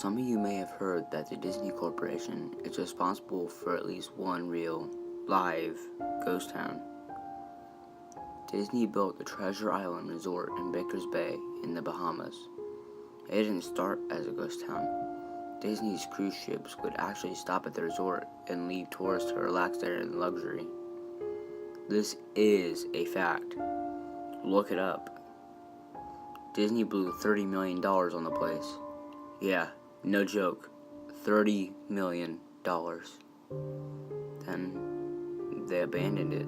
Some of you may have heard that the Disney Corporation is responsible for at least one real, live ghost town. Disney built the Treasure Island Resort in Baker's Bay in the Bahamas. It didn't start as a ghost town. Disney's cruise ships would actually stop at the resort and leave tourists to relax there in luxury. This is a fact. Look it up. Disney blew $30 million on the place. Yeah, no joke. $30 million. Then they abandoned it.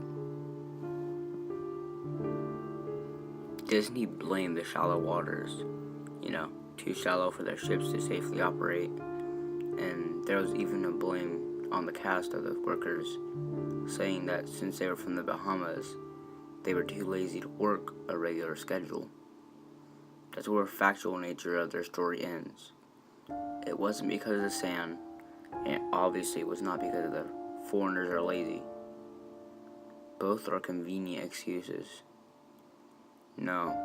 Disney blamed the shallow waters, too shallow for their ships to safely operate. And there was even a blame on the cast of the workers, saying that since they were from the Bahamas, they were too lazy to work a regular schedule. That's where the factual nature of their story ends. It wasn't because of the sand, and obviously it was not because the foreigners are lazy. Both are convenient excuses. No,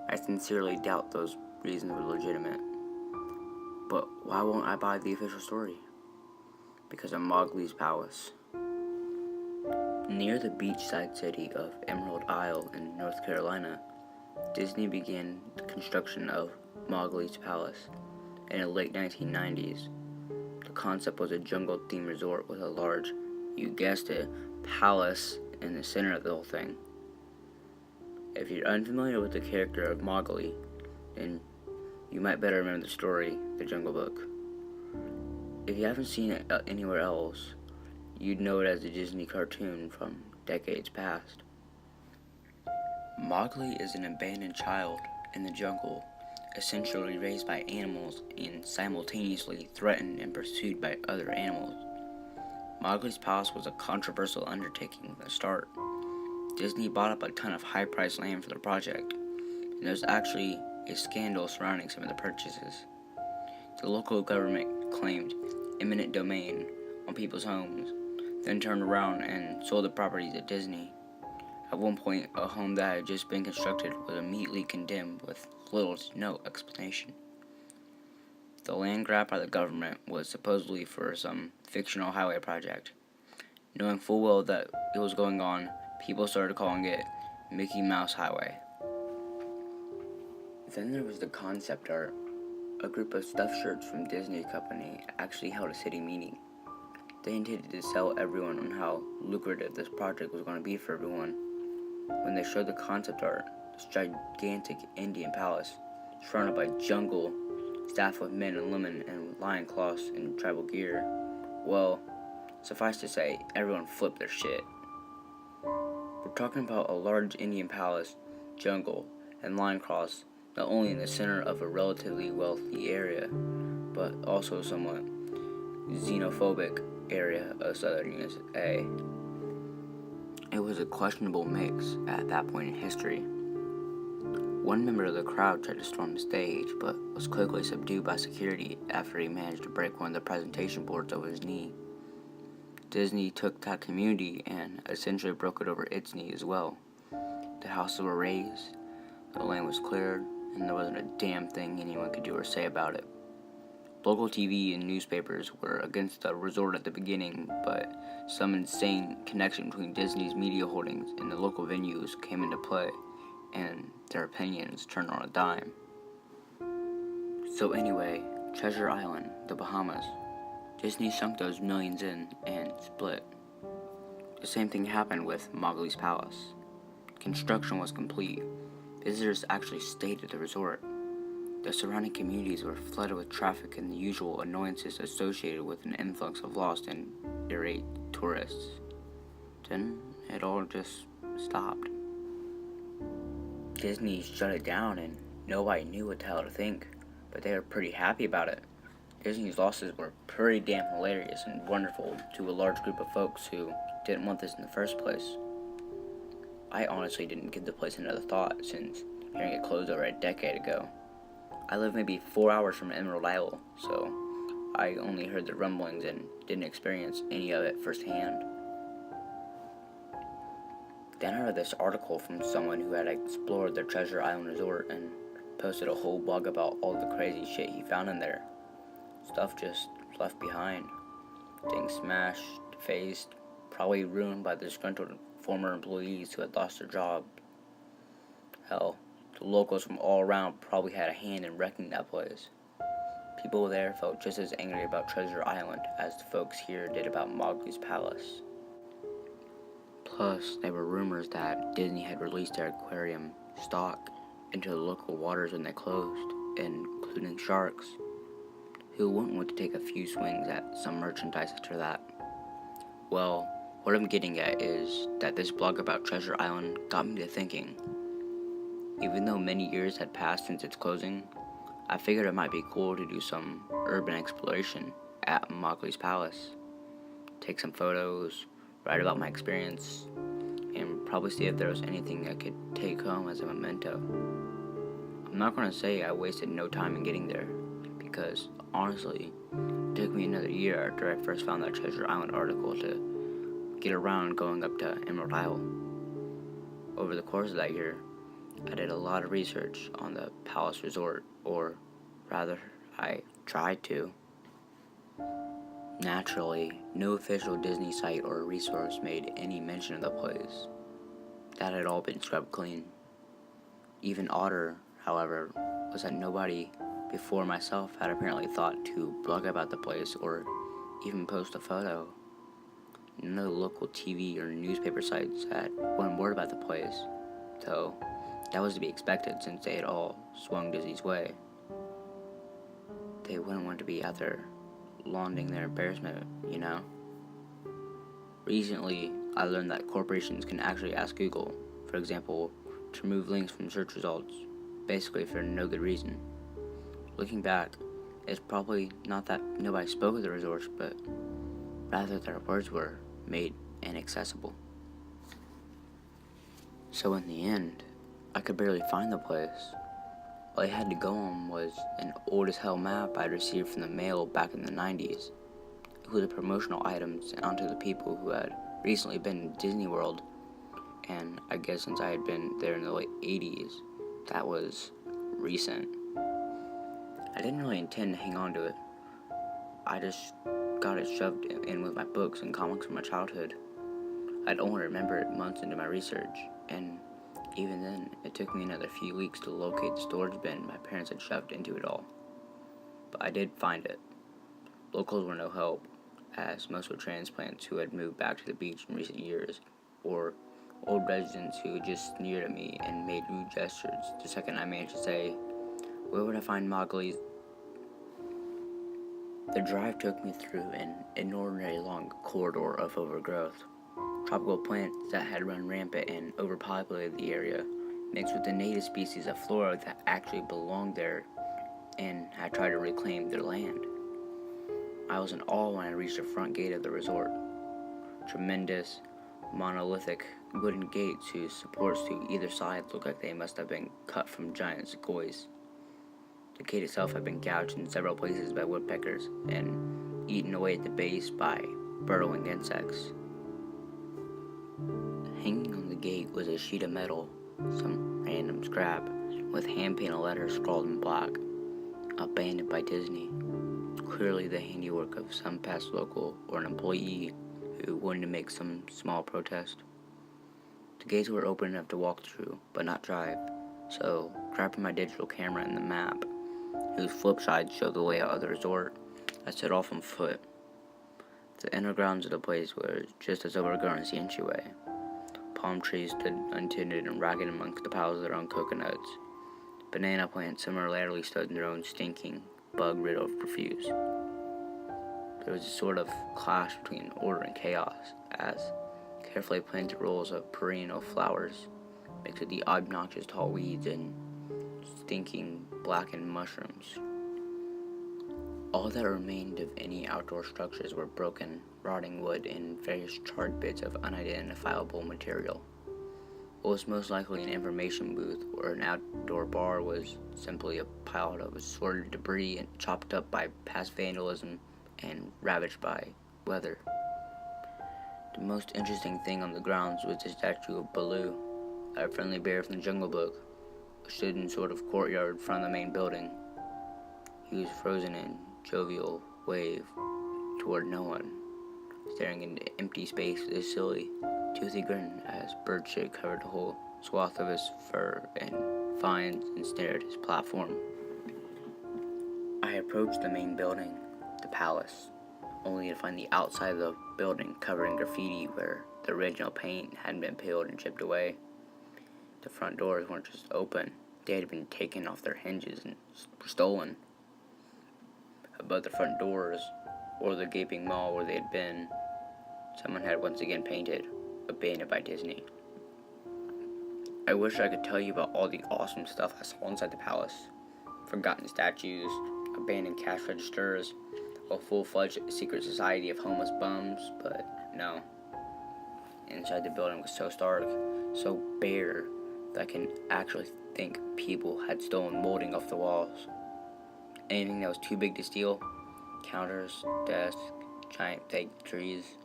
I sincerely doubt those reasons were legitimate. But why won't I buy the official story? Because of Mawli's palace. Near the beachside city of Emerald Isle in North Carolina, Disney began the construction of Mawli's palace in the late 1990s. The concept was a jungle-themed resort with a large, you guessed it, palace in the center of the whole thing. If you're unfamiliar with the character of Mawli, then you might better remember the story, The Jungle Book. If you haven't seen it anywhere else, you'd know it as a Disney cartoon from decades past. Mawli is an abandoned child in the jungle, essentially raised by animals and simultaneously threatened and pursued by other animals. Mawli's palace was a controversial undertaking from the start. Disney bought up a ton of high-priced land for the project, and there was actually a scandal surrounding some of the purchases. The local government claimed eminent domain on people's homes, then turned around and sold the property to Disney. At one point, a home that had just been constructed was immediately condemned with little to no explanation. The land grab by the government was supposedly for some fictional highway project. Knowing full well that it was going on, people started calling it Mickey Mouse Highway. Then there was the concept art. A group of stuffed shirts from Disney Company actually held a city meeting. They intended to sell everyone on how lucrative this project was going to be for everyone. When they showed the concept art, this gigantic Indian palace, surrounded by jungle, staffed with men in lemon and lion cloths and tribal gear, well, suffice to say, everyone flipped their shit. We're talking about a large Indian palace, jungle, and lion cloths, not only in the center of a relatively wealthy area, but also somewhat xenophobic area of southern USA. It was a questionable mix at that point in history. One member of the crowd tried to storm the stage, but was quickly subdued by security after he managed to break one of the presentation boards over his knee. Disney took that community and essentially broke it over its knee as well. The houses were razed, the land was cleared, and there wasn't a damn thing anyone could do or say about it. Local TV and newspapers were against the resort at the beginning, but some insane connection between Disney's media holdings and the local venues came into play, and their opinions turned on a dime. So anyway, Treasure Island, the Bahamas. Disney sunk those millions in and split. The same thing happened with Mawli's palace. Construction was complete. Visitors actually stayed at the resort. The surrounding communities were flooded with traffic and the usual annoyances associated with an influx of lost and irate tourists. Then it all just stopped. Disney shut it down and nobody knew what the hell to think, but they were pretty happy about it. Disney's losses were pretty damn hilarious and wonderful to a large group of folks who didn't want this in the first place. I honestly didn't give the place another thought since hearing it closed over a decade ago. I live maybe 4 hours from Emerald Isle, so I only heard the rumblings and didn't experience any of it firsthand. Then I read this article from someone who had explored the Treasure Island Resort and posted a whole blog about all the crazy shit he found in there. Stuff just left behind. Things smashed, defaced, probably ruined by the disgruntled former employees who had lost their job. Hell, the locals from all around probably had a hand in wrecking that place. People there felt just as angry about Treasure Island as the folks here did about Mowgli's palace. Plus, there were rumors that Disney had released their aquarium stock into the local waters when they closed, including sharks. Who wouldn't want to take a few swings at some merchandise after that? Well, what I'm getting at is that this blog about Treasure Island got me to thinking. Even though many years had passed since its closing, I figured it might be cool to do some urban exploration at Mowgli's palace. Take some photos, write about my experience, and probably see if there was anything I could take home as a memento. I'm not going to say I wasted no time in getting there, because honestly, it took me another year after I first found that Treasure Island article to get around going up to Emerald Isle. Over the course of that year, I did a lot of research on the Palace Resort, or rather, I tried to. Naturally, no official Disney site or resource made any mention of the place. That had all been scrubbed clean. Even odder, however, was that nobody before myself had apparently thought to blog about the place or even post a photo. None of the local TV or newspaper sites had one word about the place, though that was to be expected since they had all swung Disney's way. They wouldn't want to be out there lauding their embarrassment, you know? Recently, I learned that corporations can actually ask Google, for example, to remove links from search results, basically for no good reason. Looking back, it's probably not that nobody spoke of the resource, but rather their words were made inaccessible. So in the end, I could barely find the place. All I had to go on was an old as hell map I'd received from the mail back in the 90s. It was promotional items sent onto the people who had recently been to Disney World, and I guess since I had been there in the late 80s, that was recent. I didn't really intend to hang on to it. I just got it shoved in with my books and comics from my childhood. I'd only remember it months into my research, and even then, it took me another few weeks to locate the storage bin my parents had shoved into it all. But I did find it. Locals were no help, as most were transplants who had moved back to the beach in recent years, or old residents who just sneered at me and made rude gestures the second I managed to say, "Where would I find Mowgli's?" The drive took me through an inordinately long corridor of overgrowth. Tropical plants that had run rampant and overpopulated the area, mixed with the native species of flora that actually belonged there and had tried to reclaim their land. I was in awe when I reached the front gate of the resort. Tremendous, monolithic wooden gates whose supports to either side looked like they must have been cut from giant sequoias. The gate itself had been gouged in several places by woodpeckers and eaten away at the base by burrowing insects. Hanging on the gate was a sheet of metal, some random scrap, with hand-painted letters scrawled in black. Abandoned by Disney. Clearly the handiwork of some past local or an employee who wanted to make some small protest. The gates were open enough to walk through, but not drive, so grabbing my digital camera and the map, whose flip side showed the layout of the resort, I set off on foot. The inner grounds of the place were just as overgrown as the entryway. Palm trees stood untended and ragged amongst the piles of their own coconuts. Banana plants similarly stood in their own stinking, bug-riddled refuse. There was a sort of clash between order and chaos, as carefully planted rows of perennial flowers mixed with the obnoxious tall weeds and stinking blackened mushrooms. All that remained of any outdoor structures were broken, rotting wood and various charred bits of unidentifiable material. What was most likely an information booth or an outdoor bar was simply a pile of assorted debris and chopped up by past vandalism and ravaged by weather. The most interesting thing on the grounds was the statue of Baloo, a friendly bear from the Jungle Book, which stood in a sort of courtyard in front of the main building. He was frozen in jovial wave toward no one, staring into empty space with a silly, toothy grin as birdshit covered the whole swath of his fur and vines and stared at his platform. I approached the main building, the palace, only to find the outside of the building covered in graffiti where the original paint hadn't been peeled and chipped away. The front doors weren't just open, they had been taken off their hinges and stolen. Above the front doors, or the gaping maw where they had been, someone had once again painted, "Abandoned by Disney." I wish I could tell you about all the awesome stuff I saw inside the palace. Forgotten statues, abandoned cash registers, a full-fledged secret society of homeless bums, but no. Inside the building was so stark, so bare, that I can actually think people had stolen molding off the walls. Anything that was too big to steal, counters, desks, giant fake trees,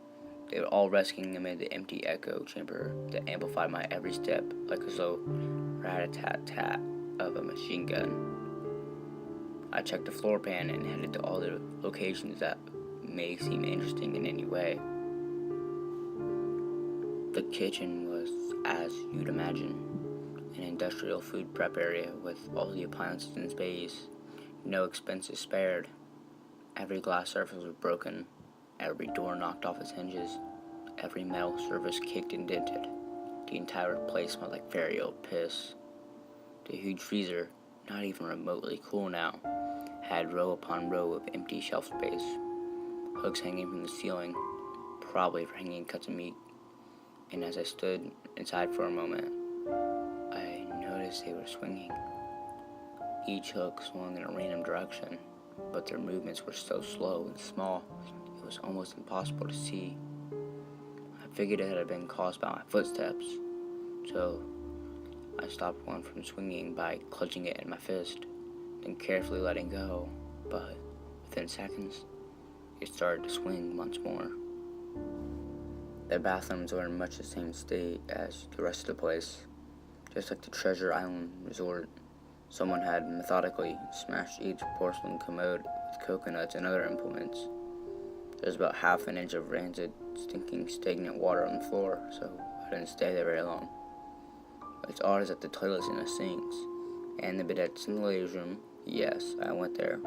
they were all resting amid the empty echo chamber that amplified my every step like a slow rat-a-tat-tat of a machine gun. I checked the floor plan and headed to all the locations that may seem interesting in any way. The kitchen was as you'd imagine, an industrial food prep area with all the appliances in space, no expenses spared. Every glass surface was broken, every door knocked off its hinges, every metal surface kicked and dented. The entire place smelled like very old piss. The huge freezer, not even remotely cool now, had row upon row of empty shelf space, hooks hanging from the ceiling, probably for hanging cuts of meat. And as I stood inside for a moment, I noticed they were swinging. Each hook swung in a random direction, but their movements were so slow and small, it was almost impossible to see. I figured it had been caused by my footsteps, so I stopped one from swinging by clutching it in my fist, then carefully letting go, but within seconds, it started to swing once more. The bathrooms were in much the same state as the rest of the place. Just like the Treasure Island resort, someone had methodically smashed each porcelain commode with coconuts and other implements. There was about half an inch of rancid, stinking, stagnant water on the floor, so I didn't stay there very long. What's odd is that the toilets and the sinks, and the bidets in the ladies' room, yes, I went there,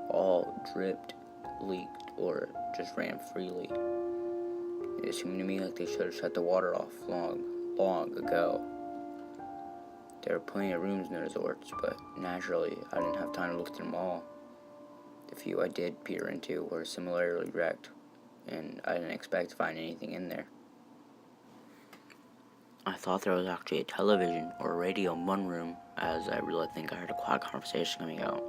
all dripped, leaked, or just ran freely. It seemed to me like they should have shut the water off long ago. There were plenty of rooms in the resorts, but naturally, I didn't have time to look through them all. The few I did peer into were similarly wrecked, and I didn't expect to find anything in there. I thought there was actually a television or a radio in one room, as I really think I heard a quiet conversation coming out.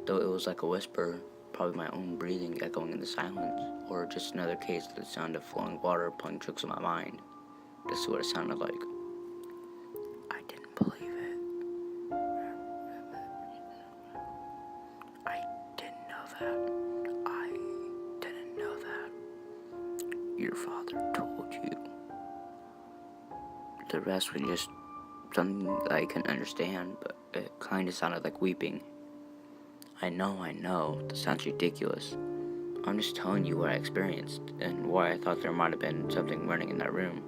Though it was like a whisper, probably my own breathing echoing in the silence, or just another case of the sound of flowing water playing tricks on my mind. This is what it sounded like. I didn't believe it. I didn't know that. I didn't know that. Your father told you. The rest was just something that I couldn't understand, but it kind of sounded like weeping. I know, this sounds ridiculous. I'm just telling you what I experienced, and why I thought there might have been something running in that room.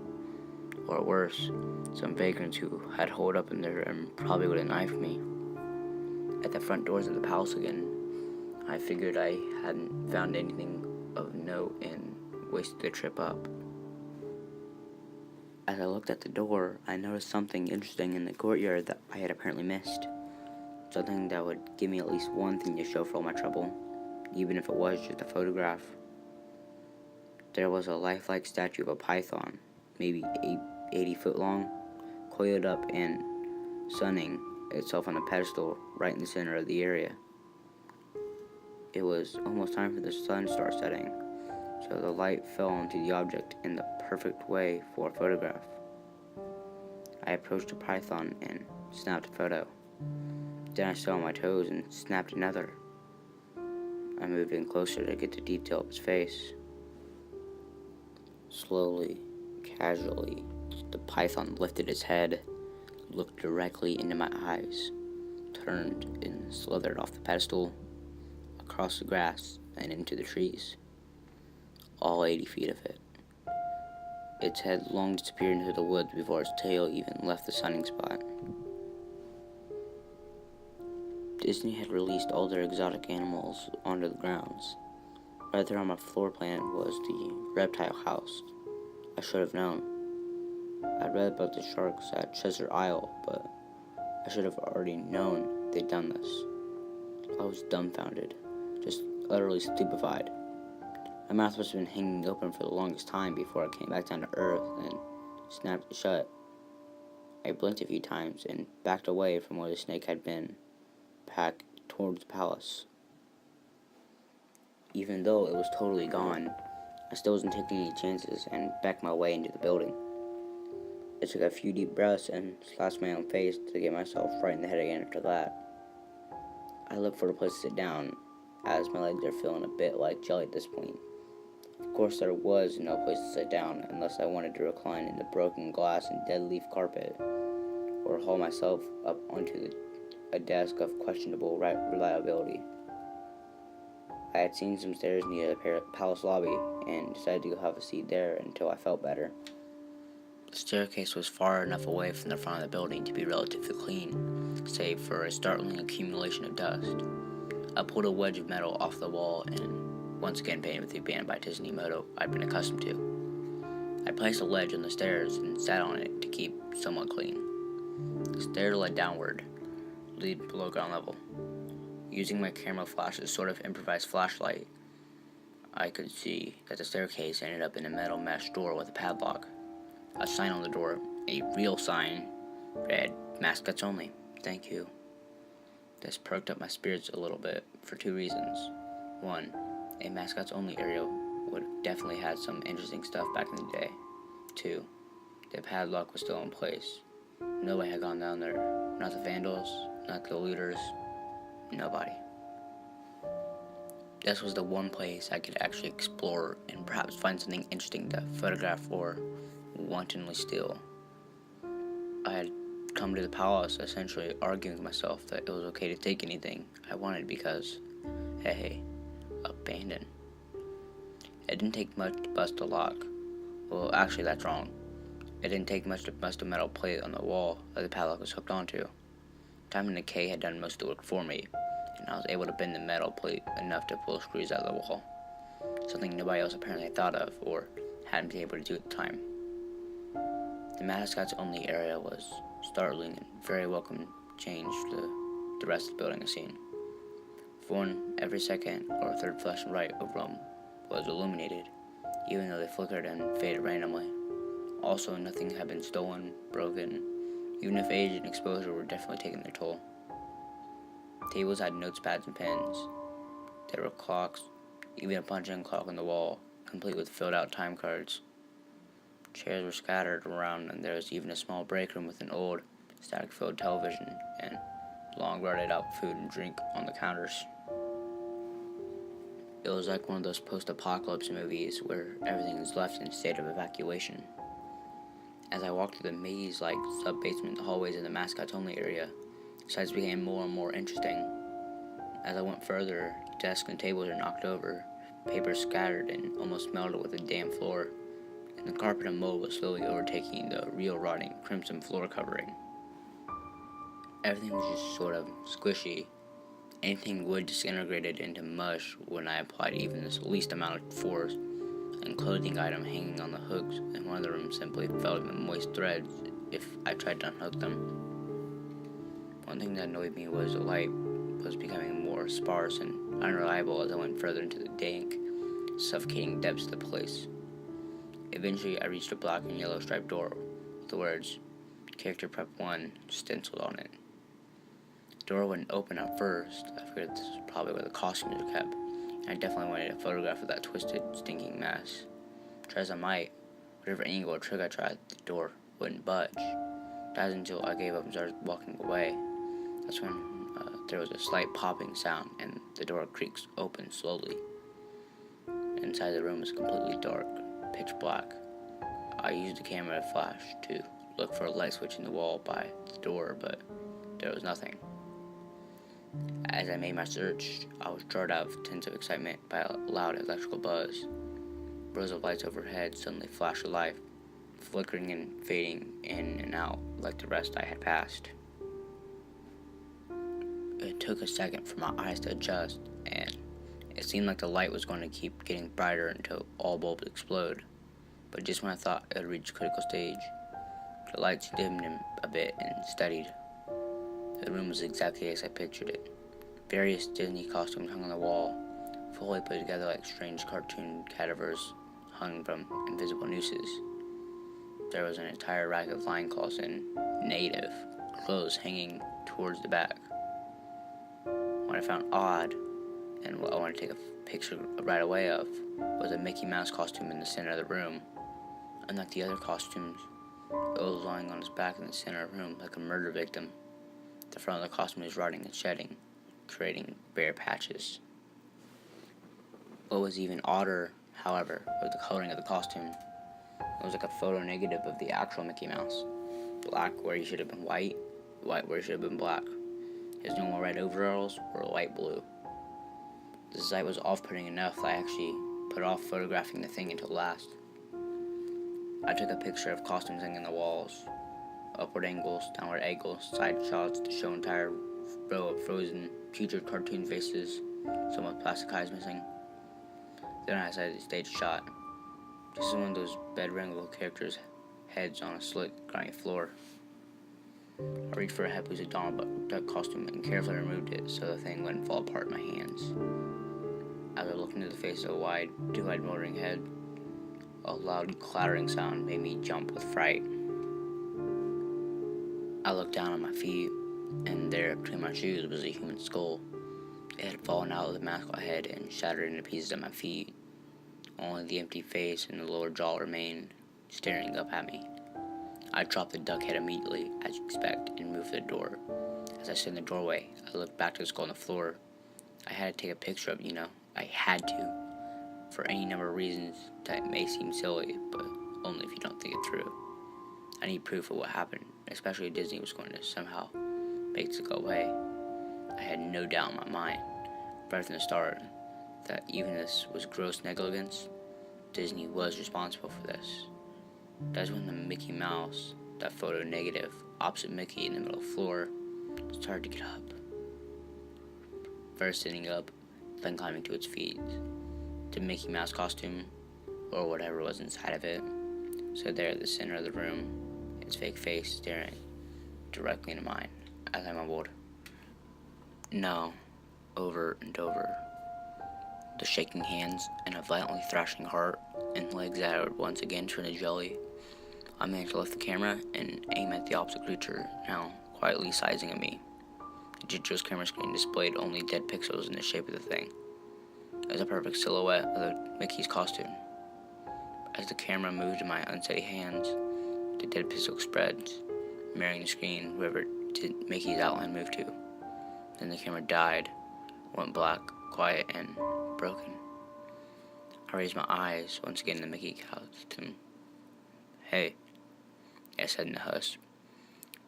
Or worse, some vagrants who had holed up in there and probably would have knifed me. At the front doors of the palace again, I figured I hadn't found anything of note and wasted the trip up. As I looked at the door, I noticed something interesting in the courtyard that I had apparently missed. Something that would give me at least one thing to show for all my trouble, even if it was just a photograph. There was a lifelike statue of a python, maybe 80 foot long, coiled up and sunning itself on a pedestal right in the center of the area. It was almost time for the sun to start setting, so the light fell onto the object in the perfect way for a photograph. I approached the python and snapped a photo. Then I stood on my toes and snapped another. I moved in closer to get the detail of his face. Slowly, casually, the python lifted its head, looked directly into my eyes, turned and slithered off the pedestal, across the grass and into the trees, all 80 feet of it. Its head long disappeared into the woods before its tail even left the sunning spot. Disney had released all their exotic animals onto the grounds. Right there on my floor plan was the reptile house. I should have known. I'd read about the sharks at Treasure Isle, but I should have already known they'd done this. I was dumbfounded, just utterly stupefied. My mouth must have been hanging open for the longest time before I came back down to earth and snapped it shut. I blinked a few times and backed away from where the snake had been, back towards the palace. Even though it was totally gone, I still wasn't taking any chances and backed my way into the building. I took a few deep breaths and slashed my own face to get myself right in the head again after that. I looked for a place to sit down, as my legs are feeling a bit like jelly at this point. Of course, there was no place to sit down unless I wanted to recline in the broken glass and dead leaf carpet, or haul myself up onto a desk of questionable reliability. I had seen some stairs near the palace lobby and decided to go have a seat there until I felt better. The staircase was far enough away from the front of the building to be relatively clean, save for a startling accumulation of dust. I pulled a wedge of metal off the wall and once again painted with the band by Disney motto I'd been accustomed to. I placed a ledge on the stairs and sat on it to keep somewhat clean. The stairs led downward, lead below ground level. Using my camera flash's sort of improvised flashlight, I could see that the staircase ended up in a metal mesh door with a padlock. A sign on the door, a real sign, read, "Mascots only, thank you." This perked up my spirits a little bit for two reasons. One, a mascots only area would definitely had some interesting stuff back in the day. Two, the padlock was still in place. Nobody had gone down there. Not the vandals, not the looters, nobody. This was the one place I could actually explore and perhaps find something interesting to photograph or wantonly steal. I had come to the palace essentially arguing with myself that it was okay to take anything I wanted because, hey, abandoned. It didn't take much to bust a lock. Well, actually, that's wrong. It didn't take much to bust a metal plate on the wall that the padlock was hooked onto. Time and decay had done most of the work for me, and I was able to bend the metal plate enough to pull screws out of the wall. Something nobody else apparently thought of or hadn't been able to do at the time. The mascots only area was startling and very welcome change to the rest of the building scene. For one, every second or third flashing light over them was illuminated, even though they flickered and faded randomly. Also, nothing had been stolen, broken, even if age and exposure were definitely taking their toll. Tables had notes, pads, and pens. There were clocks, even a punch-in clock on the wall, complete with filled-out time cards. Chairs were scattered around, and there was even a small break room with an old, static-filled television and long rotted-out food and drink on the counters. It was like one of those post-apocalypse movies where everything is left in a state of evacuation. As I walked through the maze-like sub-basement hallways in the mascots-only area, sights became more and more interesting. As I went further, desks and tables were knocked over, papers scattered and almost melted with the damp floor, and the carpet and mold was slowly overtaking the real rotting crimson floor covering. Everything was just sort of squishy. Anything wood disintegrated into mush when I applied even the least amount of force, and clothing item hanging on the hooks in one of the rooms simply fell into moist threads if I tried to unhook them. One thing that annoyed me was the light was becoming more sparse and unreliable as I went further into the dank, suffocating depths of the place. Eventually, I reached a black and yellow striped door with the words, Character Prep 1, stenciled on it. The door wouldn't open at first. I figured this was probably where the costumes were kept, and I definitely wanted a photograph of that twisted, stinking mess. Try as I might, whatever angle or trick I tried, the door wouldn't budge. That was until I gave up and started walking away. That's when there was a slight popping sound, and the door creaks open slowly. Inside the room was completely dark, pitch black. I used the camera flash to look for a light switch in the wall by the door, but there was nothing. As As I made my search, I was jarred out of tens of excitement by a loud electrical buzz. Rows of lights overhead suddenly flashed to life, flickering and fading in and out like the rest I had passed. It took a second for my eyes to adjust, and it seemed like the light was going to keep getting brighter until all bulbs explode. But just when I thought it had reached a critical stage, the lights dimmed a bit and steadied. The room was exactly as I pictured it. Various Disney costumes hung on the wall, fully put together like strange cartoon cadavers hung from invisible nooses. There was an entire rack of line cloths and native clothes hanging towards the back. What I found odd, and what I wanted to take a picture right away of, was a Mickey Mouse costume in the center of the room. Unlike the other costumes, it was lying on its back in the center of the room like a murder victim. The front of the costume was rotting and shedding, creating bare patches. What was even odder, however, was the coloring of the costume. It was like a photo negative of the actual Mickey Mouse. Black where he should have been white, white where he should have been black. His normal red overalls were light blue. The sight was off-putting enough that I actually put off photographing the thing until last. I took a picture of costumes hanging on the walls, upward angles, downward angles, side shots to show entire row of frozen, putrid cartoon faces, some with plastic eyes missing. Then I decided to stage a shot. This is one of those bed-wrangle characters' heads on a slick, grimy floor. I reached for a Heppaboyz Donald Duck costume and carefully removed it so the thing wouldn't fall apart in my hands. As I looked into the face of a wide, two-eyed motoring head, a loud clattering sound made me jump with fright. I looked down at my feet, and there between my shoes was a human skull. It had fallen out of the mascot head and shattered into pieces at my feet. Only the empty face and the lower jaw remained, staring up at me. I dropped the duck head immediately, as you'd expect, and moved to the door. As I stood in the doorway, I looked back to the skull on the floor. I had to take a picture of it, I had to. For any number of reasons that may seem silly, but only if you don't think it through. I need proof of what happened, especially if Disney was going to somehow make this go away. I had no doubt in my mind, right from the start, that even if this was gross negligence, Disney was responsible for this. That's when the Mickey Mouse, that photo negative, opposite Mickey in the middle of the floor, started to get up. First sitting up, then climbing to its feet. The Mickey Mouse costume, or whatever was inside of it, stood there at the center of the room, its fake face staring directly into mine as I mumbled, "No," over and over. The shaking hands and a violently thrashing heart and legs that would once again turn to jelly. I managed to lift the camera and aim at the opposite creature, now quietly sizing at me. The digital camera screen displayed only dead pixels in the shape of the thing. It was a perfect silhouette of the Mickey's costume. As the camera moved in my unsteady hands, the dead pixel spread, mirroring the screen wherever Mickey's outline moved to. Then the camera died, went black, quiet, and broken. I raised my eyes once again to the Mickey costume. "Hey," I said in a hush,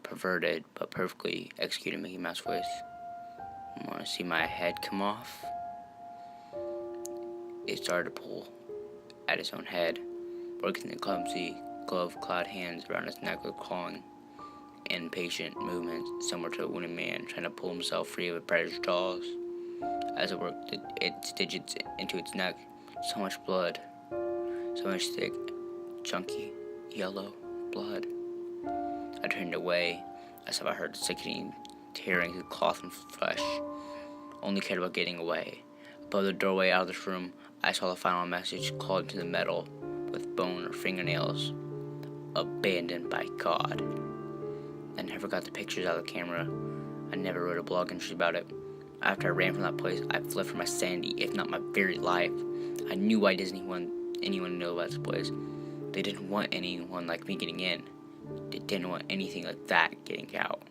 perverted but perfectly executed Mickey Mouse voice. "Want to see my head come off?" It started to pull at his own head, working the clumsy, glove-clad hands around his neck with clawing, impatient movements similar to a wounded man trying to pull himself free of a predator's jaws. As it worked its digits into its neck, so much blood, so much thick, chunky, yellow blood. I turned away as if I heard the sickening tearing through cloth and flesh. Only cared about getting away. Above the doorway out of this room, I saw the final message called into the metal with bone or fingernails. "Abandoned by God." I never got the pictures out of the camera. I never wrote a blog entry about it. After I ran from that place, I fled for my sanity, if not my very life. I knew why Disney wanted anyone to know about this place. They didn't want anyone like me getting in. They didn't want anything like that getting out.